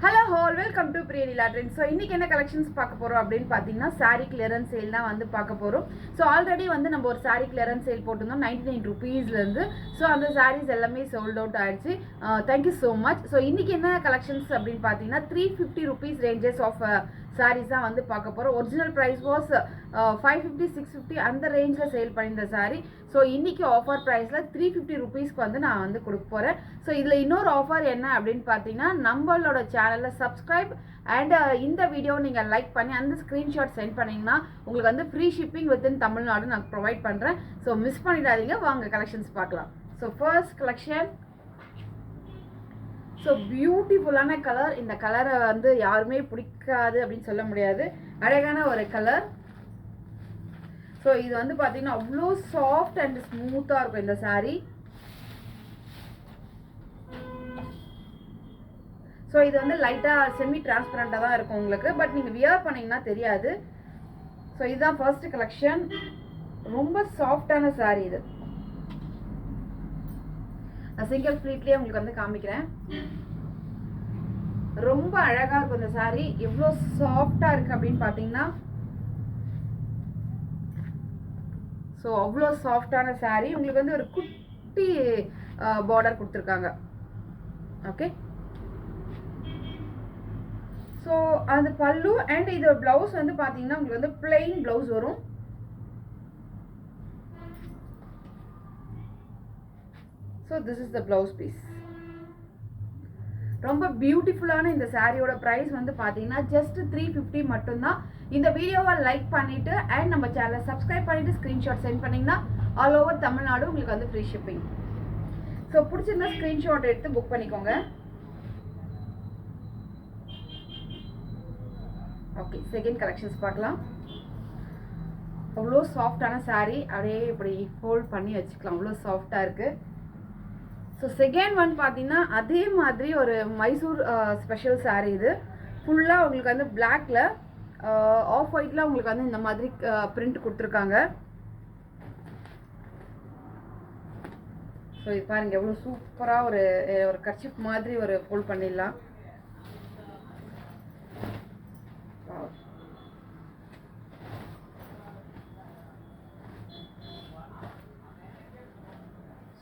Hello whole welcome to Priyaleela trends. So இன்றைக்கி என்ன collections பார்க்க போகிறோம் அப்படின்னு பார்த்தீங்கன்னா சாரீ கிளியரன்ஸ் சேல் தான் வந்து பார்க்க போகிறோம். ஸோ ஆல்ரெடி வந்து நம்ம ஒரு சாரீ கிளியரன்ஸ் சேல் போட்டிருந்தோம் 99 rupeesலேருந்து. ஸோ அந்த சாரீஸ் எல்லாமே சோல்ட் அவுட் ஆகிடுச்சு. Thank you so much. ஸோ இன்றைக்கி என்ன கலெக்ஷன்ஸ் அப்படின்னு பார்த்தீங்கன்னா 350 rupees ரேஞ்சஸ் ஆஃப் சாரீஸ் தான் வந்து பார்க்க போகிறோம். ஒரிஜினல் ப்ரைஸ் வாஸ் 550 650 அந்த ரேஞ்சில் சேல் பண்ணியிருந்த சாரீ. ஸோ இன்றைக்கி ஆஃபர் ப்ரைஸில் 350 rupeesக்கு வந்து நான் வந்து கொடுக்க போகிறேன். ஸோ இதில் இன்னொரு ஆஃபர் என்ன அப்படின்னு பார்த்தீங்கன்னா நம்மளோட சேனலில் சப்ஸ்கிரைப் அண்ட் இந்த வீடியோ நீங்கள் லைக் பண்ணி அந்த ஸ்க்ரீன்ஷாட் சென்ட் பண்ணிங்கன்னா உங்களுக்கு வந்து ஃப்ரீ ஷிப்பிங் வித்தின் தமிழ்நாடு நான் ப்ரொவைட் பண்ணுறேன். ஸோ மிஸ் பண்ணிடாதீங்க. வாங்க கலெக்ஷன்ஸ் பார்க்கலாம். So first collection. ஸோ பியூட்டிஃபுல்லான கலர். இந்த கலரை வந்து யாருமே பிடிக்காது அப்படின்னு சொல்ல முடியாது. அழகான ஒரு கலர். ஸோ இது வந்து பார்த்தீங்கன்னா அவ்வளோ சாஃப்ட் அண்ட் ஸ்மூத்தாக இருக்கும் இந்த சாரீ. ஸோ இது வந்து லைட்டாக செமி டிரான்ஸ்பரண்ட்டாக தான் இருக்கும் உங்களுக்கு. பட் நீங்கள் வியர் பண்ணிங்கன்னா தெரியாது. ஸோ இதுதான் ஃபர்ஸ்ட் கலெக்ஷன். ரொம்ப சாஃப்டான சாரீ இது. நான் சிங்கிள் ஃப்ளீட்லேயே உங்களுக்கு வந்து காமிக்கிறேன். ரொம்ப அழகாக இருக்கும் இந்த சாரீ. எவ்வளோ சாஃப்டாக இருக்குது அப்படின்னு பார்த்தீங்கன்னா ஸோ அவ்வளோ சாஃப்டான சாரீ. உங்களுக்கு வந்து ஒரு குட்டி பார்டர் கொடுத்துருக்காங்க. ஓகே. ஸோ அந்த பல்லு அண்ட் இது பிளவுஸ் வந்து பார்த்தீங்கன்னா உங்களுக்கு வந்து பிளெயின் பிளவுஸ் வரும். So this is the blouse piece. ரொம்ப பியூட்டிஃபுல்லான இந்த சாரியோட ப்ரைஸ் வந்து பார்த்தீங்கன்னா ஜஸ்ட் 350 மட்டும்தான். இந்த வீடியோவை லைக் பண்ணிவிட்டு அண்ட் நம்ம சேனலை சப்ஸ்கிரைப் பண்ணிவிட்டு ஸ்க்ரீன்ஷாட் சென்ட் பண்ணிங்கன்னா ஆல் ஓவர் தமிழ்நாடு உங்களுக்கு வந்து ஃப்ரீ ஷிப்பிங். ஸோ பிடிச்சிருந்தா ஸ்க்ரீன்ஷாட் எடுத்து புக் பண்ணிக்கோங்க. ஓகே, செகண்ட் கலெக்ஷன்ஸ் பார்க்கலாம். அவ்வளோ சாஃப்டான சாரீ. அப்படியே இப்படி ஃபோல்ட் பண்ணி வச்சுக்கலாம். அவ்வளோ சாஃப்டாக இருக்குது. ஸோ செகண்ட் ஒன் பார்த்தீங்கன்னா அதே மாதிரி ஒரு மைசூர் ஸ்பெஷல் சாரீ. இது ஃபுல்லாக உங்களுக்கு வந்து பிளாக்ல ஆஃப் ஒயிட்டில் உங்களுக்கு வந்து இந்த மாதிரி பிரிண்ட் கொடுத்துருக்காங்க. ஸோ இது பாருங்கள் எவ்வளோ சூப்பராக ஒரு கர்ச்சிப் மாதிரி ஒரு ஃபோல்ட் பண்ணிடலாம்.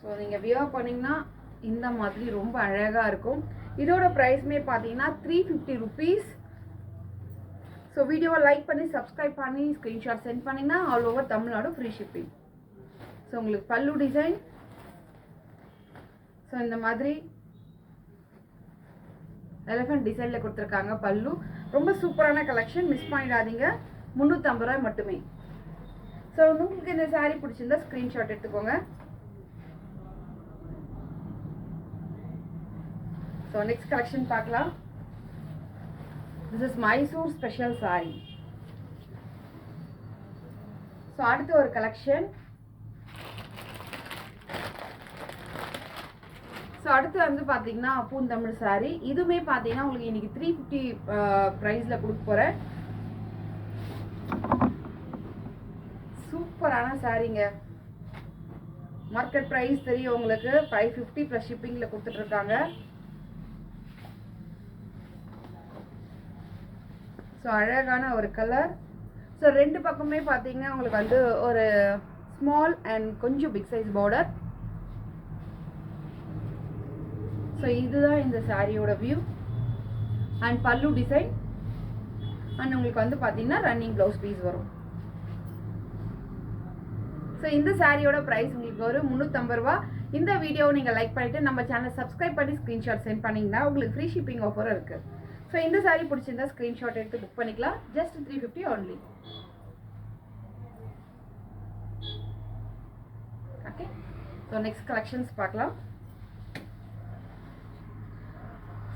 ஸோ நீங்கள் வியர் பண்ணிங்கன்னா இந்த மாதிரி ரொம்ப அழகாக இருக்கும். இதோட ப்ரைஸ்மே பார்த்தீங்கன்னா 350 rupees. ஸோ வீடியோவை லைக் பண்ணி சப்ஸ்கிரைப் பண்ணி ஸ்க்ரீன்ஷாட் சென்ட் பண்ணிங்கன்னா all over Tamil Nadu free shipping. So உங்களுக்கு பல்லு டிசைன். ஸோ இந்த மாதிரி எலிஃபண்ட் டிசைனில் கொடுத்துருக்காங்க பல்லு. ரொம்ப சூப்பரான கலெக்ஷன். மிஸ் பண்ணிடாதீங்க. 350 ரூபாய் மட்டுமே. ஸோ உங்களுக்கு இந்த சாரீ பிடிச்சிருந்தா ஸ்க்ரீன்ஷாட் எடுத்துக்கோங்க. ஸோ நெக்ஸ்ட் கலெக்ஷன் பார்க்கலாம். This is Mysore special sari. So அடுத்து ஒரு கலெக்ஷன். ஸோ அடுத்து வந்து பார்த்தீங்கன்னா பூந்தமிழ் சாரீ. இதுவுமே பார்த்தீங்கன்னா உங்களுக்கு இன்னைக்கு 350 ப்ரைஸில் கொடுக்க போகிறேன். சூப்பரான சாரீங்க. மார்க்கெட் ப்ரைஸ் தெரியும் உங்களுக்கு. 550 ப்ளஸ் ஷிப்பிங்கில் கொடுத்துட்ருக்காங்க. ஸோ அழகான ஒரு கலர். ஸோ ரெண்டு பக்கமே பார்த்தீங்கன்னா உங்களுக்கு வந்து ஒரு ஸ்மால் அண்ட் கொஞ்சம் பிக் சைஸ் பார்டர். ஸோ இதுதான் இந்த சாரியோட view and pallu design. And உங்களுக்கு வந்து பார்த்தீங்கன்னா ரன்னிங் ப்ளவுஸ் பீஸ் வரும். ஸோ இந்த சாரியோட ப்ரைஸ் உங்களுக்கு ஒரு 350 ரூபா. இந்த வீடியோவை நீங்கள் லைக் பண்ணிவிட்டு நம்ம சேனலை சப்ஸ்கிரைப் பண்ணி ஸ்க்ரீன்ஷாட் சென்ட் பண்ணிங்கன்னா உங்களுக்கு ஃப்ரீ ஷிப்பிங் ஆஃபரும் இருக்குது. ஸோ இந்த சாரீ பிடிச்சிருந்தா ஸ்க்ரீன்ஷாட் எடுத்து புக் பண்ணிக்கலாம். Just 350 only. Okay. So next collections பார்க்கலாம்.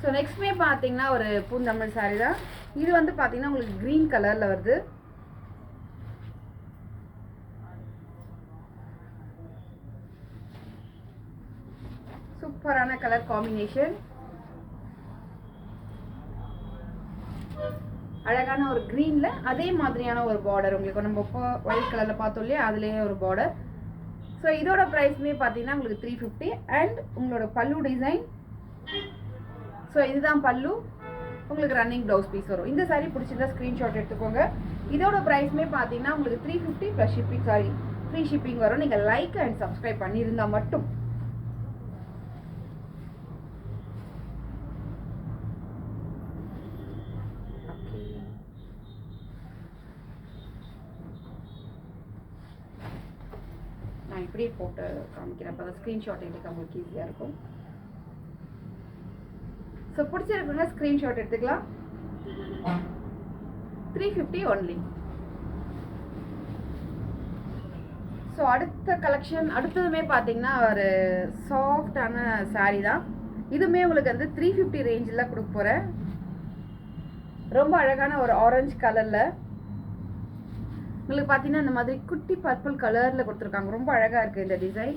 ஸோ நெக்ஸ்ட்மே பார்த்தீங்கன்னா ஒரு பூந்தமிழ் சாரீ தான். இது வந்து பார்த்தீங்கன்னா உங்களுக்கு க்ரீன் கலரில் வருது. சூப்பரான கலர் காம்பினேஷன். அழகான ஒரு க்ரீனில் அதே மாதிரியான ஒரு பார்டர். உங்களுக்கு நம்ம இப்போ ஒயிட் கலரில் பார்த்தோம் இல்லையா, அதுலேயே ஒரு பார்டர். ஸோ இதோட ப்ரைஸ்மே பார்த்தீங்கன்னா உங்களுக்கு 350 அண்ட் உங்களோட பல்லு டிசைன். ஸோ இதுதான் பல்லு. உங்களுக்கு ரன்னிங் ப்ளவுஸ் பீஸ் வரும். இந்த சாரீ பிடிச்சிருந்தா ஸ்க்ரீன்ஷாட் எடுத்துக்கோங்க. இதோட ப்ரைஸ்மே பார்த்தீங்கன்னா உங்களுக்கு 350 plus shipping, saree free shipping வரும். நீங்கள் லைக் அண்ட் சப்ஸ்கிரைப் பண்ணியிருந்தால் மட்டும். நான் இப்படியே போட்டு காமிக்கிறேன், அப்போ தான் ஸ்க்ரீன்ஷாட் எடுக்க உங்களுக்கு ஈஸியாக இருக்கும். ஸோ பிடிச்சிருக்குங்க ஸ்க்ரீன்ஷாட் எடுத்துக்கலாம். 350 ஒன்லி. ஸோ அடுத்த கலெக்ஷன், அடுத்ததுமே பார்த்தீங்கன்னா ஒரு சாஃப்டான சாரீ தான். இதுவுமே உங்களுக்கு வந்து 350 ரேஞ்சில் கொடுக்க போகிறேன். ரொம்ப அழகான ஒரு ஆரஞ்சு கலரில் உங்களுக்கு பார்த்தீங்கன்னா இந்த மாதிரி குட்டி பர்பிள் கலரில் கொடுத்துருக்காங்க. ரொம்ப அழகாக இருக்குது இந்த டிசைன்.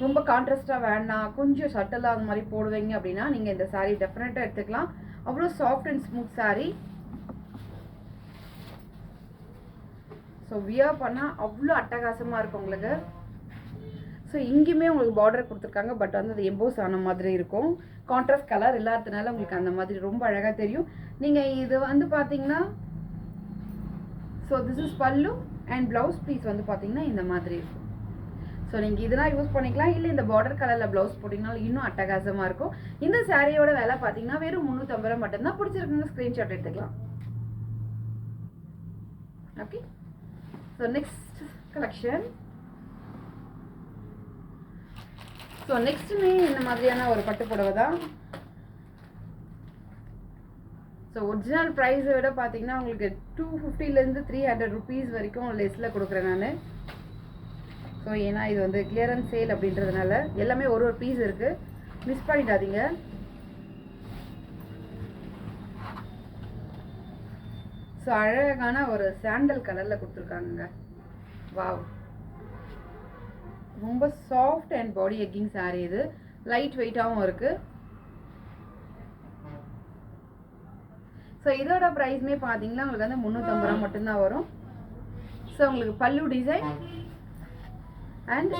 ரொம்ப கான்ட்ராஸ்டாக வேண்டாம், கொஞ்சம் சட்டலாக அந்த மாதிரி போடுவீங்க அப்படின்னா நீங்கள் இந்த சாரீ டெஃபினட்டாக எடுத்துக்கலாம். அவ்வளோ soft and smooth sari. So wear பண்ணால் அவ்வளோ அட்டகாசமாக இருக்கும் உங்களுக்கு. ஸோ இங்கேயுமே உங்களுக்கு பார்டர் கொடுத்துருக்காங்க, பட் வந்து அது எம்போஸ் ஆன மாதிரி இருக்கும். கான்ட்ராஸ்ட் கலர் இல்லாததுனால உங்களுக்கு அந்த மாதிரி ரொம்ப அழகாக தெரியும். நீங்கள் இது வந்து பார்த்தீங்கன்னா, ஸோ திஸ் இஸ் பல்லு அண்ட் ப்ளவுஸ் பீஸ் வந்து பார்த்தீங்கன்னா இந்த மாதிரி இருக்கும். ஸோ நீங்கள் இதெல்லாம் யூஸ் பண்ணிக்கலாம். இல்லை இந்த பார்டர் கலரில் ப்ளவுஸ் போட்டிங்கனாலும் இன்னும் அட்டகாசமாக இருக்கும். இந்த சாரியோட விலை பார்த்தீங்கன்னா வெறும் 350 ரூபா மட்டும்தான். பிடிச்சிருக்குங்க ஸ்க்ரீன்ஷாட் எடுத்துக்கலாம். Okay, so next collection. So நெக்ஸ்ட்டுமே இந்த மாதிரியான ஒரு பட்டு புடவை தான். ஸோ ஒரிஜினல் ப்ரைஸை விட பார்த்தீங்கன்னா உங்களுக்கு 250லேருந்து 300 ருபீஸ் வரைக்கும் லெஸ்ஸில் கொடுக்குறேன் நான். ஸோ ஏன்னா இது வந்து கிளியரன்ஸ் சேல் அப்படின்றதுனால எல்லாமே ஒரு பீஸ் இருக்குது, மிஸ் பண்ணிடாதீங்க. ஸோ அழகான ஒரு சாண்டல் கலரில் கொடுத்துருக்காங்க. வாவ், ரொம்ப சாஃப்ட் அண்ட் பாடி எக்கிங் சாரீ. இது லைட் வெயிட்டாகவும் இருக்குது. ஸோ இதோட ப்ரைஸ்மே பார்த்தீங்கன்னா உங்களுக்கு வந்து 350 ரூபா மட்டும்தான் வரும். ஸோ உங்களுக்கு pallu design and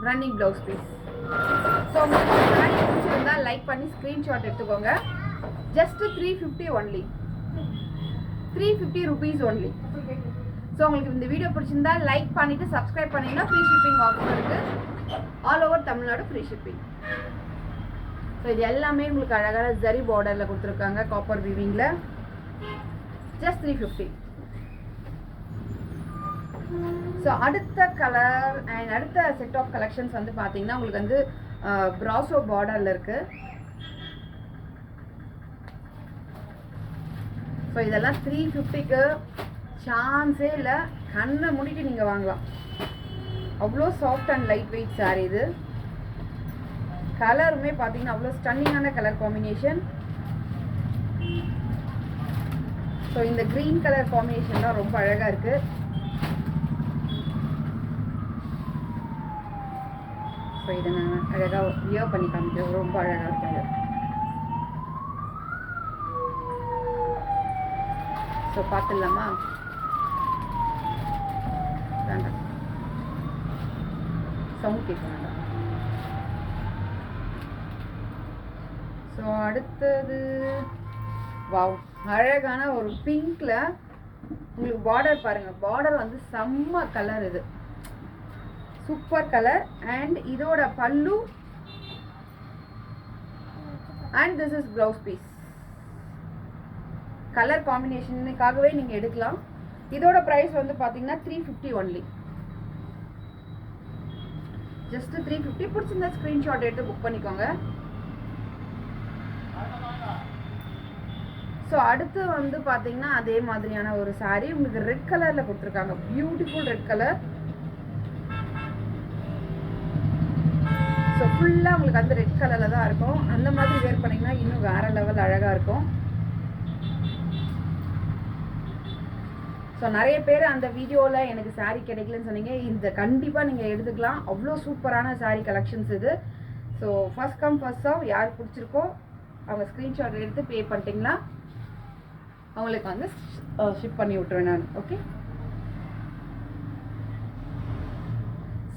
running blouse piece. So உங்களுக்கு சாரீ பிடிச்சிருந்தா லைக் பண்ணி ஸ்க்ரீன்ஷாட் எடுத்துக்கோங்க. Just 350 only, 350 rupees only. So உங்களுக்கு இந்த வீடியோ பிடிச்சிருந்தா லைக் பண்ணிவிட்டு சப்ஸ்கிரைப் பண்ணிங்கன்னா ஃப்ரீ ஷிப்பிங் ஆஃபர் இருக்குது. All over Tamil Nadu free shipping. So இது எல்லாமே உங்களுக்கு அழகான ஜரி பார்டரில் கொடுத்துருக்காங்க, காப்பர் வீவிங்கில். ஜஸ்ட் 350. ஸோ அடுத்த கலர் அண்ட் அடுத்த செட் ஆஃப் கலெக்ஷன்ஸ் வந்து பார்த்தீங்கன்னா உங்களுக்கு வந்து பிராசோ பார்டரில் இருக்குது. ஸோ இதெல்லாம் 350க்கு சான்ஸே இல்லை. கண்ணை மூடிட்டு நீங்கள் வாங்கலாம். அவ்வளோ soft and light weight sari இது. கலருமே பார்த்தீங்கன்னா அவ்வளோ ஸ்டன்னிங்கான கலர் காம்பினேஷன். ஸோ இந்த க்ரீன் கலர் காம்பினேஷன் தான் ரொம்ப அழகாக இருக்குது. ஸோ இதை நான் அழகாக வியர் பண்ணி காமிக்கிறேன். ரொம்ப அழகாக இருக்காங்க. ஸோ பார்த்துடலாமா? வேண்டாம், சவுண்ட் கேட்க வேண்டாம். ஸோ அடுத்தது வாவ், அழகான ஒரு பிங்க்ல உங்களுக்கு பார்டர் பாருங்கள். பார்டர் வந்து செம்ம கலர், இது சூப்பர் கலர். அண்ட் இதோட பல்லு and this is blouse piece. Colour காம்பினேஷனுக்காகவே நீங்கள் எடுக்கலாம். இதோட ப்ரைஸ் வந்து பார்த்தீங்கன்னா 350 ஒன்லி. ஜஸ்ட் 350. பிடிச்சிருந்தா ஸ்க்ரீன்ஷாட் எடுத்து புக் பண்ணிக்கோங்க. ஸோ அடுத்து வந்து பார்த்தீங்கன்னா அதே மாதிரியான ஒரு சாரீ உங்களுக்கு ரெட் கலரில் கொடுத்துருக்காங்க. Beautiful red colour. ஸோ ஃபுல்லாக உங்களுக்கு அந்த ரெட் கலரில் தான் இருக்கும். அந்த மாதிரி வேர் பண்ணிங்கன்னா இன்னும் வேறு லெவல் அழகாக இருக்கும். ஸோ நிறைய பேர் அந்த வீடியோவில் எனக்கு சாரீ கிடைக்கலன்னு சொன்னீங்க. இந்த கண்டிப்பாக நீங்கள் எடுத்துக்கலாம். அவ்வளோ சூப்பரான சாரீ கலெக்ஷன்ஸ் இது. So first come first serve. யார் பிடிச்சிருக்கோ அவங்க ஸ்க்ரீன்ஷாட் எடுத்து பே பண்ணிட்டீங்களா அவங்களுக்கு வந்து ஷிப் பண்ணி விட்டுருவேன் நான். ஓகே,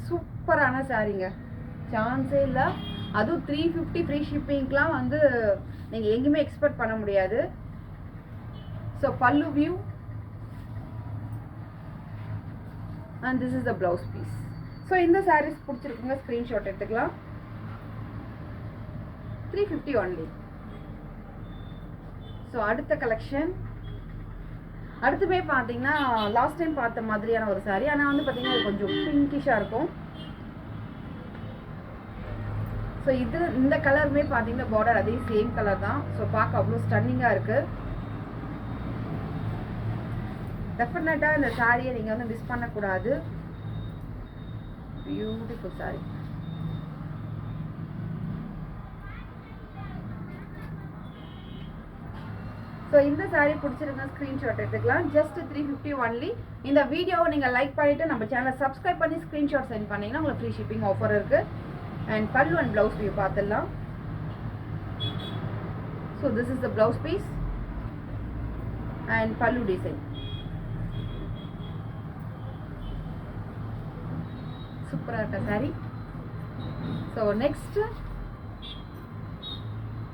சூப்பரான சாரீங்க, சான்ஸே இல்லை. அதுவும் 350 ஃப்ரீ ஷிப்பிங்க்கெலாம் வந்து நீங்கள் எங்கேயுமே எக்ஸ்பெக்ட் பண்ண முடியாது. So pallu view and this is the blouse piece. So இந்த சாரீஸ் பிடிச்சிருக்குங்க, ஸ்க்ரீன்ஷாட் எடுத்துக்கலாம். 350 ஒன்லி. ஸோ அடுத்த கலெக்ஷன் அடுத்துமே பார்த்தீங்கன்னா லாஸ்ட் டைம் பார்த்த மாதிரியான ஒரு சாரீ, ஆனால் வந்து பார்த்தீங்கன்னா இது கொஞ்சம் பிங்கிஷாக இருக்கும். ஸோ இது இந்த கலருமே பார்த்தீங்கன்னா பார்டர் அதே சேம் கலர் தான். ஸோ பார்க்க அவ்வளோ ஸ்டன்னிங்காக இருக்குது. டெஃபினட்டாக இந்த சாரியை நீங்கள் வந்து மிஸ் பண்ணக்கூடாது. பியூட்டிஃபுல் சாரீ. ஸோ இந்த சாரீ பிடிச்சிருந்தா ஸ்க்ரீன்ஷாட் எடுத்துக்கலாம். Just 350 only. இந்த வீடியோவை நீங்கள் லைக் பண்ணிவிட்டு நம்ம சேனலை சப்ஸ்கிரைப் பண்ணி ஸ்க்ரீன்ஷாட் சென்ட் பண்ணிங்கன்னா உங்களுக்கு ஃப்ரீ ஷிப்பிங் ஆஃபர் இருக்குது. And pallu and blouse view பார்த்துடலாம். So this is the blouse piece and pallu design. சூப்பராக இருக்க சாரீ. ஸோ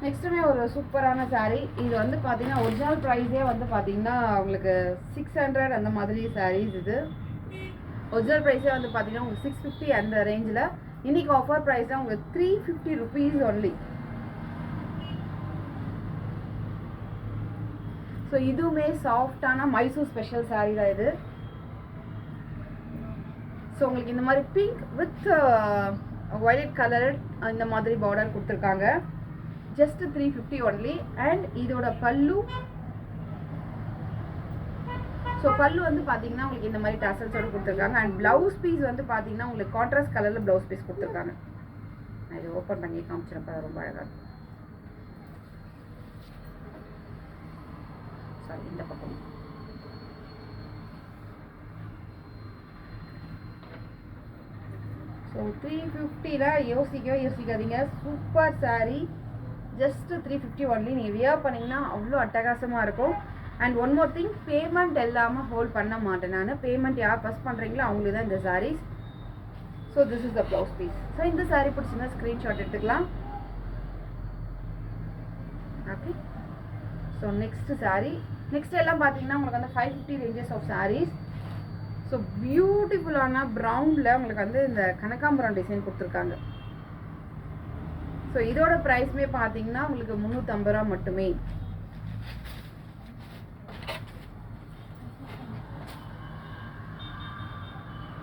நெக்ஸ்ட்டுமே ஒரு சூப்பரான சாரீ. இது வந்து பார்த்தீங்கன்னா ஒரிஜினல் ப்ரைஸே வந்து பார்த்தீங்கன்னா உங்களுக்கு 600 அந்த மாதிரி சாரீஸ். இது ஒரிஜினல் ப்ரைஸே வந்து பார்த்தீங்கன்னா உங்களுக்கு 650 அந்த ரேஞ்சில். இன்னைக்கு ஆஃபர் ப்ரைஸ் தான் உங்களுக்கு 350 ருபீஸ் ஒன்லி. ஸோ இதுவுமே சாஃப்டான மைசூர் ஸ்பெஷல் சாரீ தான் இது. ஸோ உங்களுக்கு இந்த மாதிரி பிங்க் வித் வயலட் கலர் இந்த மாதிரி பார்டர் கொடுத்துருக்காங்க. Just 350 only. அண்ட் இதோட பல்லு, ஸோ பல்லு வந்து பார்த்தீங்கன்னா உங்களுக்கு இந்த மாதிரி டசல்ஸோடு கொடுத்துருக்காங்க. அண்ட் ப்ளவுஸ் பீஸ் வந்து பார்த்தீங்கன்னா உங்களுக்கு கான்ட்ராஸ்ட் கலரில் ப்ளவுஸ் பீஸ் கொடுத்துருக்காங்க. நான் இதை ஓப்பன் பண்ணி காமிச்சிருப்பேன், ரொம்ப அழகாக. சாரி, இந்த பக்கம். ஸோ 350 யோசிக்காதீங்க. சூப்பர் சாரீ. Just 350 only. நீங்கள் வியர் பண்ணிங்கன்னா அவ்வளோ அட்டகாசமாக இருக்கும். And one more thing, payment இல்லாமல் ஹோல்ட் பண்ண மாட்டேன் நான். பேமெண்ட் யார் ஃபஸ்ட் பண்ணுறீங்களோ அவங்களுக்கு தான் இந்த saris. So this is the blouse piece. So இந்த சாரீ பிடிச்சிருந்தா ஸ்க்ரீன்ஷாட் எடுத்துக்கலாம். Okay. So next sari. Next எல்லாம் பார்த்தீங்கன்னா உங்களுக்கு வந்து 550 ரேஞ்சஸ் ஆஃப் சாரீஸ். ஸோ பியூட்டிஃபுல்லான ப்ரௌனில் உங்களுக்கு வந்து இந்த கனகாம்பரம் டிசைன் கொடுத்துருக்காங்க. ஸோ இதோட ப்ரைஸ்மே பார்த்தீங்கன்னா உங்களுக்கு 350 ரூபா மட்டுமே.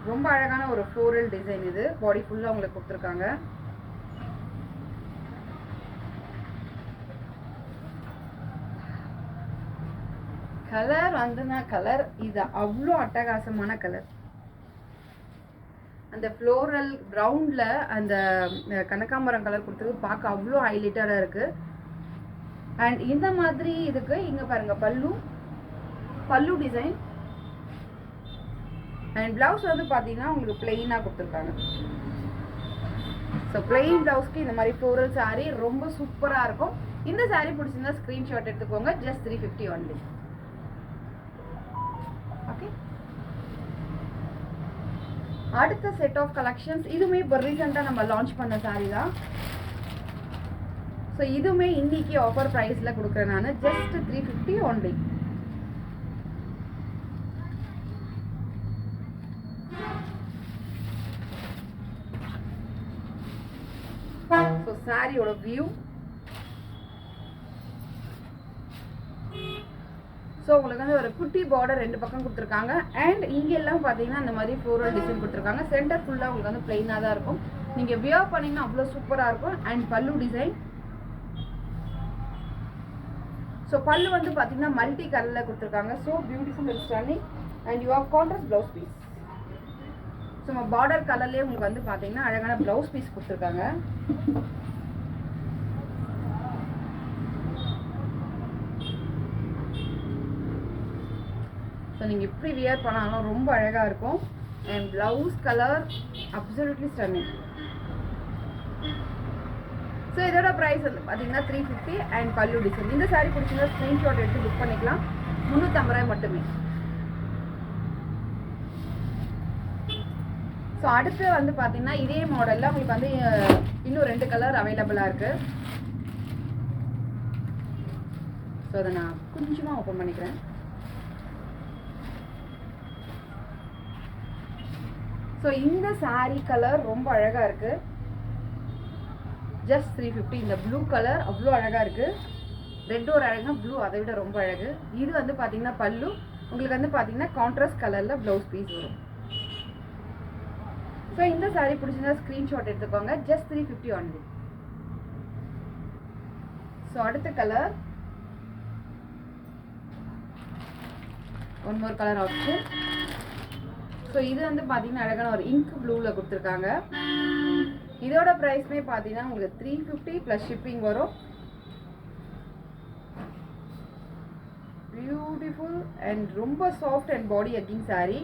ரொம்ப அழகான ஒரு ஃப்ளோரல் டிசைன். இது பாடி ஃபுல்லாக உங்களுக்கு கொடுத்துருக்காங்க. கலர் வந்துன்னா கலர் இது அவ்வளோ அட்டகாசமான கலர். அந்த ஃப்ளோரல் ப்ரௌனில் அந்த கனகாம்பரம் கலர் கொடுத்தது பார்க்க அவ்வளோ ஹைலைட்டடாக இருக்குது. அண்ட் இந்த மாதிரி இதுக்கு இங்கே பாருங்கள் பல்லு டிசைன். அண்ட் ப்ளவுஸ் வந்து பார்த்தீங்கன்னா உங்களுக்கு பிளெயினாக கொடுத்துருக்காங்க. ஸோ பிளெயின் ப்ளவுஸ்க்கு இந்த மாதிரி ஃப்ளோரல் சாரீ ரொம்ப சூப்பராக இருக்கும். இந்த சாரீ பிடிச்சிருந்தா ஸ்க்ரீன்ஷாட் எடுத்துக்கோங்க. Just 350 only. ஓகே. அடுத்த செட் ஆஃப் கலெக்ஷன்ஸ் இதுவுமே இப்போ ரீசெண்டாக நம்ம லான்ச் பண்ண சாரீ தான். ஸோ இதுவுமே இன்னைக்கு ஆஃபர் ப்ரைஸில் கொடுக்குறேன் நான். Just 350 only. ஸோ சாரியோட வியூ. ஸோ உங்களுக்கு வந்து ஒரு குட்டி பார்டர் 2 பக்கம் கொடுத்துருக்காங்க. அண்ட் இங்கெல்லாம் பார்த்தீங்கன்னா இந்த மாதிரி ஃப்ளோரல் டிசைன் கொடுத்துருக்காங்க. சென்டர் ஃபுல்லாக உங்களுக்கு வந்து பிளெயினாக தான் இருக்கும். நீங்கள் வியர் பண்ணிங்கன்னா அவ்வளோ சூப்பராக இருக்கும். And pallu design. ஸோ பல்லு வந்து பார்த்தீங்கன்னா மல்டி கலரில் கொடுத்துருக்காங்க. So beautiful and stunning. And you have contrast blouse piece. So நம்ம பார்டர் கலர்லேயே உங்களுக்கு வந்து பார்த்தீங்கன்னா அழகான ப்ளவுஸ் பீஸ் கொடுத்துருக்காங்க. ஸோ நீங்கள் இப்படி வியர் பண்ணாலும் ரொம்ப அழகாக இருக்கும். And blouse colour absolutely stunning. So இதோட ப்ரைஸ் வந்து பார்த்தீங்கன்னா 350 அண்ட் பல்லு டிசைன். இந்த சாரீ பிடிச்சிருந்தா ஸ்க்ரீன்ஷாட் எடுத்து புக் பண்ணிக்கலாம். 350 ரூபாய் மட்டுமே. ஸோ அடுத்து வந்து பார்த்தீங்கன்னா இதே மாடலில் உங்களுக்கு வந்து இன்னும் 2 கலர் அவைலபிளாக இருக்குது. ஸோ அதை நான் கொஞ்சமாக ஓப்பன் பண்ணிக்கிறேன். ஸோ இந்த saree கலர் ரொம்ப அழகாக இருக்குது. ஜஸ்ட் 350. இந்த ப்ளூ கலர் அவ்வளோ அழகாக இருக்குது. ரெட் ஒரு அழகாக, ப்ளூ அதை விட ரொம்ப அழகு. இது வந்து பார்த்தீங்கன்னா பல்லு. உங்களுக்கு வந்து பார்த்தீங்கன்னா கான்ட்ராஸ்ட் கலரில் ப்ளவுஸ் பீஸ் வரும். ஸோ இந்த saree பிடிச்சிருந்தா ஸ்க்ரீன்ஷாட் எடுத்துக்கோங்க. Just 350 only. ஸோ அடுத்த colour one more colour option. So இது வந்து பார்த்தீங்கன்னா அழகான ஒரு இங்க் ப்ளூவில் கொடுத்துருக்காங்க. இதோட ப்ரைஸ்மே பார்த்தீங்கன்னா உங்களுக்கு 350 ப்ளஸ் ஷிப்பிங் வரும். பியூட்டிஃபுல் அண்ட் ரொம்ப soft and body hugging saree.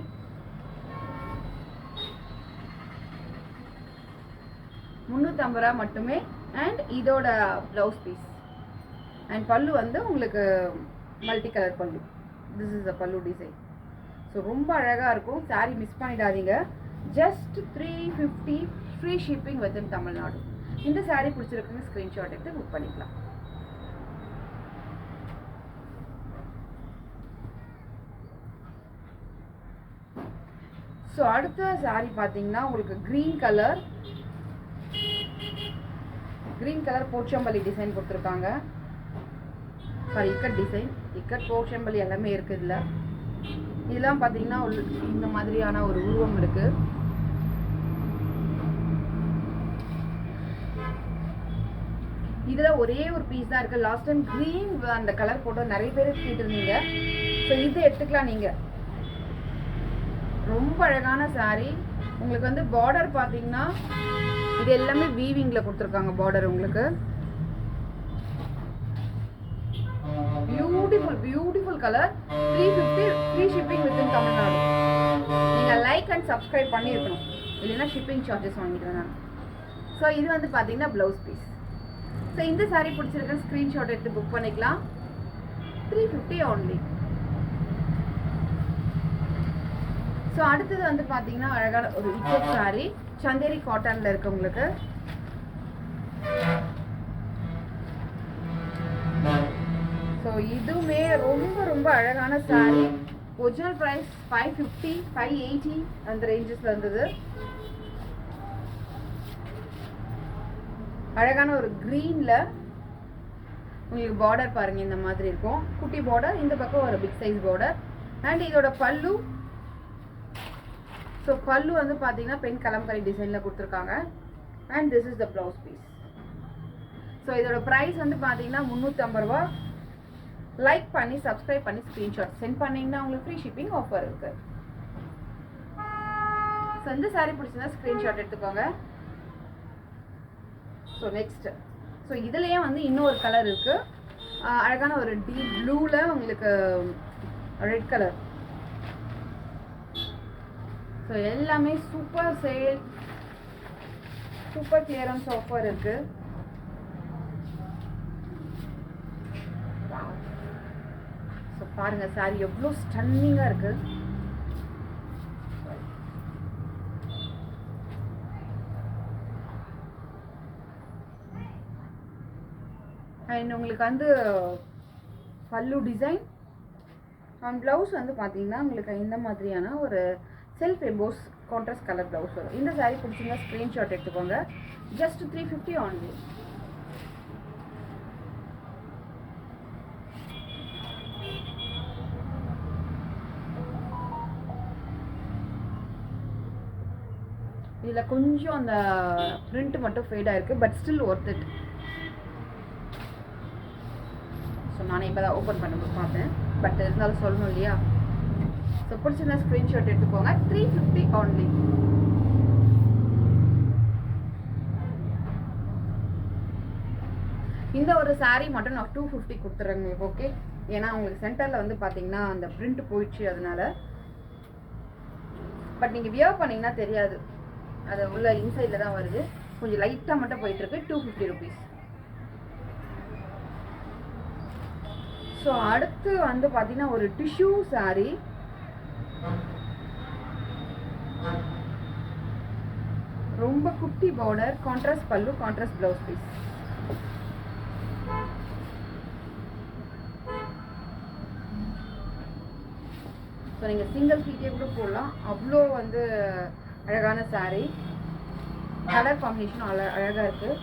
₹350 மட்டுமே. அண்ட் இதோட ப்ளவுஸ் பீஸ் அண்ட் பல்லு வந்து உங்களுக்கு மல்டி கலர் பல்லு. திஸ் இஸ் அ பல்லு டிசைன். ஸோ ரொம்ப அழகாக இருக்கும். saree மிஸ் பண்ணிடாதீங்க. Just 350 free shipping within Tamil Nadu. இந்த saree பிடிச்சிருக்குங்க ஸ்க்ரீன்ஷாட் எடுத்து புக் பண்ணிக்கலாம். ஸோ அடுத்த saree பார்த்தீங்கன்னா உங்களுக்கு க்ரீன் கலர் போச்சம்பள்ளி டிசைன் கொடுத்துருக்காங்க. சாரி, இக்கட் டிசைன், இக்கட் போச்சம்பள்ளி எல்லாமே இருக்குது. இதெல்லாம் பார்த்தீங்கன்னா இந்த மாதிரியான ஒரு உருவம் இருக்குது. இதில் ஒரே ஒரு பீஸ் தான் இருக்குது. லாஸ்ட் டைம் க்ரீன் அந்த கலர் போட்டு நிறைய பேர் கேட்டிருந்தீங்க. ஸோ இது எடுத்துக்கலாம் நீங்கள். ரொம்ப அழகான saree. உங்களுக்கு வந்து பார்டர் பார்த்தீங்கன்னா இது எல்லாமே வீவிங்கில் கொடுத்துருக்காங்க. பார்டர் உங்களுக்கு beautiful colour. 350 free shipping within Tamil Nadu. நீங்கள் லைக் அண்ட் சப்ஸ்கிரைப் பண்ணியிருக்கணும், இல்லைன்னா ஷிப்பிங் சார்ஜஸ் வாங்கிக்கிறேன் நான். ஸோ இது வந்து பார்த்தீங்கன்னா ப்ளவுஸ் பீஸ். ஸோ இந்த saree பிடிச்சிருக்க ஸ்க்ரீன்ஷாட் எடுத்து புக் பண்ணிக்கலாம். 350 only. ஸோ அடுத்தது வந்து பார்த்தீங்கன்னா அழகான ஒரு இக்கட் saree. சந்தேரி காட்டனில் இருக்கு உங்களுக்கு. ஸோ இதுவுமே ரொம்ப அழகான saree. ஒரிஜினல் ப்ரைஸ் 550 580 அந்த ரேஞ்சஸில் இருந்தது. அழகான ஒரு க்ரீனில் உங்களுக்கு பார்டர் பாருங்கள் இந்த மாதிரி இருக்கும். குட்டி பார்டர், இந்த பக்கம் ஒரு பிக் சைஸ் பார்டர். அண்ட் இதோட பல்லு. ஸோ பல்லு வந்து பார்த்தீங்கன்னா பெண் கலம்கரி டிசைனில் கொடுத்துருக்காங்க. And this is the blouse piece. So இதோட ப்ரைஸ் வந்து பார்த்தீங்கன்னா ₹350. லைக் பண்ணி சப்ஸ்கிரைப் பண்ணி ஸ்க்ரீன்ஷாட் சென்ட் பண்ணிங்கன்னா உங்களுக்கு ஃப்ரீ ஷிப்பிங் ஆஃபர் இருக்குது. ஸோ இந்த saree பிடிச்சிருந்தா ஸ்க்ரீன்ஷாட் எடுத்துக்கோங்க. ஸோ நெக்ஸ்ட், ஸோ இதுலேயே வந்து இன்னொரு கலர் இருக்குது. அழகான ஒரு டீப் ப்ளூவில் உங்களுக்கு ரெட் கலர். ஸோ எல்லாமே super sale, super clearance offer இருக்குது. ஸோ பாருங்கள் saree எவ்வளோ ஸ்டன்னிங்காக இருக்குது. அண்ட் உங்களுக்கு வந்து பல்லு டிசைன் அண்ட் ப்ளவுஸ் வந்து பார்த்தீங்கன்னா உங்களுக்கு இந்த மாதிரியான ஒரு self EMBOSS contrast colour blouse வரும். இந்த saree பிடிச்சிங்கன்னா ஸ்க்ரீன்ஷாட் எடுத்துக்கோங்க. Just 350 only. இதில் கொஞ்சம் அந்த பிரிண்ட் மட்டும் ஃபேட் ஆயிருக்கு, but still worth it. So நானே இப்போ தான் ஓப்பன் பண்ண பார்த்தேன், பட் இருந்தாலும் சொல்லணும் இல்லையா. ஸோ பிடிச்சிருந்தா ஸ்க்ரீன்ஷாட் எடுத்துக்கோங்க. 350 only. இந்த ஒரு saree மட்டும் நான் 250 கொடுத்துட்றேன் உங்களுக்கு. ஓகே, ஏன்னா உங்களுக்கு சென்டரில் வந்து பார்த்தீங்கன்னா அந்த பிரிண்ட் போயிடுச்சு, அதனால. பட் நீங்கள் வியர் பண்ணிங்கன்னா தெரியாது, அது உள்ள இன்சைடில் தான் வருது. கொஞ்சம் லைட்டாக மட்டும் போயிட்டுருக்கு. 250 rupees. ஸோ அடுத்து வந்து பார்த்தீங்கன்னா ஒரு டிஷ்யூ saree. ரொம்ப குட்டி பார்டர், கான்ட்ராஸ்ட் பல்லு, கான்ட்ராஸ்ட் ப்ளவுஸ் பீஸ். ஸோ நீங்கள் சிங்கிள் பீஸே கூட போடலாம், அவ்வளோ வந்து அழகான saree. கலர் காம்பினேஷன் அழகாக இருக்குது.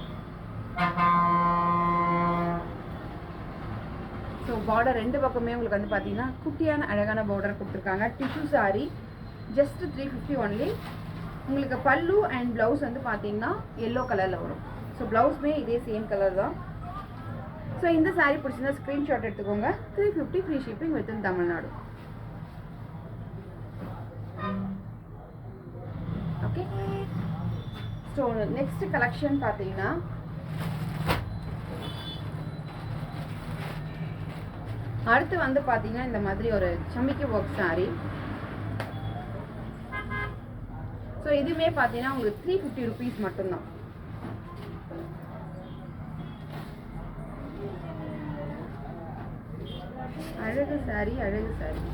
ஸோ பார்டர் ரெண்டு பக்கமே உங்களுக்கு வந்து பார்த்தீங்கன்னா குட்டியான அழகான பார்டர் கொடுத்துருக்காங்க. Tissue saree, just 350 only. உங்களுக்கு பல்லு அண்ட் ப்ளவுஸ் வந்து பார்த்தீங்கன்னா எல்லோ கலரில் வரும். ஸோ ப்ளவுஸுமே இதே சேம் கலர் தான். ஸோ இந்த saree பிடிச்சிருந்தா ஸ்க்ரீன்ஷாட் எடுத்துக்கோங்க. 350 free shipping within Tamil Nadu. Okay, so next collection பார்த்தீங்கன்னா அடுத்து வந்து பார்த்தீங்கன்னா இந்த மாதிரி ஒரு சமிக்கி ஒர்க் saree. ஸோ இதுவுமே பார்த்தீங்கன்னா உங்களுக்கு 350 rupees மட்டும்தான். அழகு saree, அழகு saree.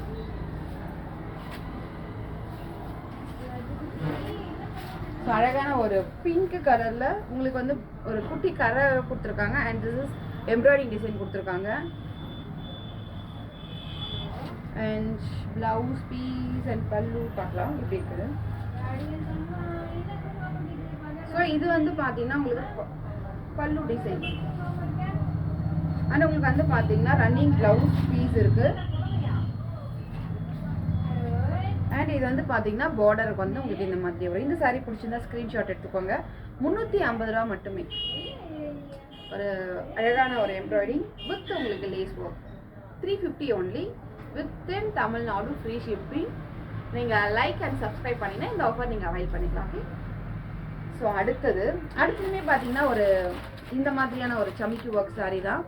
ஸோ அழகான ஒரு பிங்க் கலரில் உங்களுக்கு வந்து ஒரு குட்டி கரை கொடுத்துருக்காங்க. And this is embroidering design கொடுத்துருக்காங்க. And blouse piece and pallu பார்க்கலாம் இப்படி இருக்குது. ஸோ இது வந்து பார்த்தீங்கன்னா உங்களுக்கு பல்லு டிசைன் அண்ட் உங்களுக்கு வந்து பார்த்தீங்கன்னா ரன்னிங் ப்ளவுஸ் பீஸ் இருக்குது. அண்ட் இது வந்து பார்த்தீங்கன்னா பார்டருக்கு வந்து உங்களுக்கு இந்த மாதிரி வரும். இந்த saree பிடிச்சிருந்தா ஸ்க்ரீன்ஷாட் எடுத்துக்கோங்க. 350 ரூபா மட்டுமே. ஒரு அழகான ஒரு எம்ப்ராய்டிங் வித் உங்களுக்கு lace work. 350 only within Tamil Nadu free shipping. நீங்கள் லைக் அண்ட் சப்ஸ்கிரைப் பண்ணிங்கன்னா இந்த ஆஃபர் நீங்கள் அவைல் பண்ணிக்கலாம். ஓகே, ஸோ அடுத்ததுமே பார்த்தீங்கன்னா ஒரு இந்த மாதிரியான ஒரு சமிக்கி ஒர்க் saree தான்.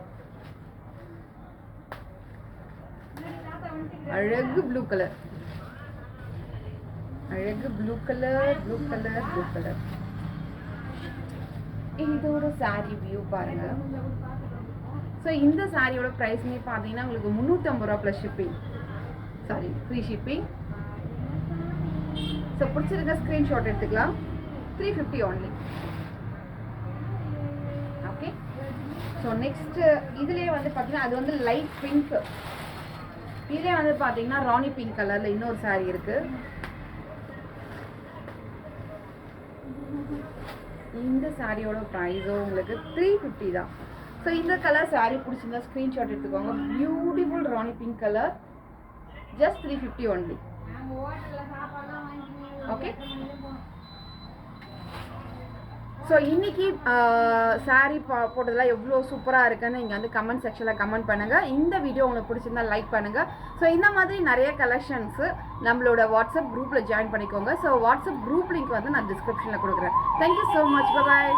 அழகு ப்ளூ கலர், அழகு blue colour, blue colour, blue colour. இதோட saree வியூ பாருங்க. ஸோ இந்த சாரியோட ப்ரைஸ்மே பார்த்தீங்கன்னா உங்களுக்கு 350 ரூபா plus shipping, saree free shipping. So பிடிச்சிருக்க ஸ்க்ரீன்ஷாட் எடுத்துக்கலாம். 350 ஒன்லி. ஓகே, ஸோ நெக்ஸ்ட் இதுலேயே வந்து பார்த்தீங்கன்னா அது வந்து லைட் பிங்க். இதுலேயே வந்து பார்த்தீங்கன்னா ராணி பிங்க் கலரில் இன்னொரு saree இருக்குது. இந்த சாரியோட ப்ரைஸும் உங்களுக்கு 350 தான். ஸோ இந்த கலர் saree பிடிச்சிருந்தா ஸ்க்ரீன்ஷாட் எடுத்துக்கோங்க. Beautiful rani pink colour, just 350 only. Okay, so இன்னைக்கு saree போட்டதெல்லாம் எவ்வளோ சூப்பராக இருக்குன்னு நீங்கள் வந்து கமெண்ட் செக்ஷனில் கமெண்ட் பண்ணுங்கள். இந்த வீடியோ உங்களுக்கு பிடிச்சிருந்தா லைக் பண்ணுங்கள். ஸோ இந்த மாதிரி நிறைய கலெக்ஷன்ஸு நம்மளோட வாட்ஸ்அப் குரூப்பில் ஜாயின் பண்ணிக்கோங்க. ஸோ வாட்ஸ்அப் குரூப் லிங்க் வந்து நான் டிஸ்கிரிப்ஷனில் கொடுக்குறேன். தேங்க்யூ ஸோ மச், பாய்.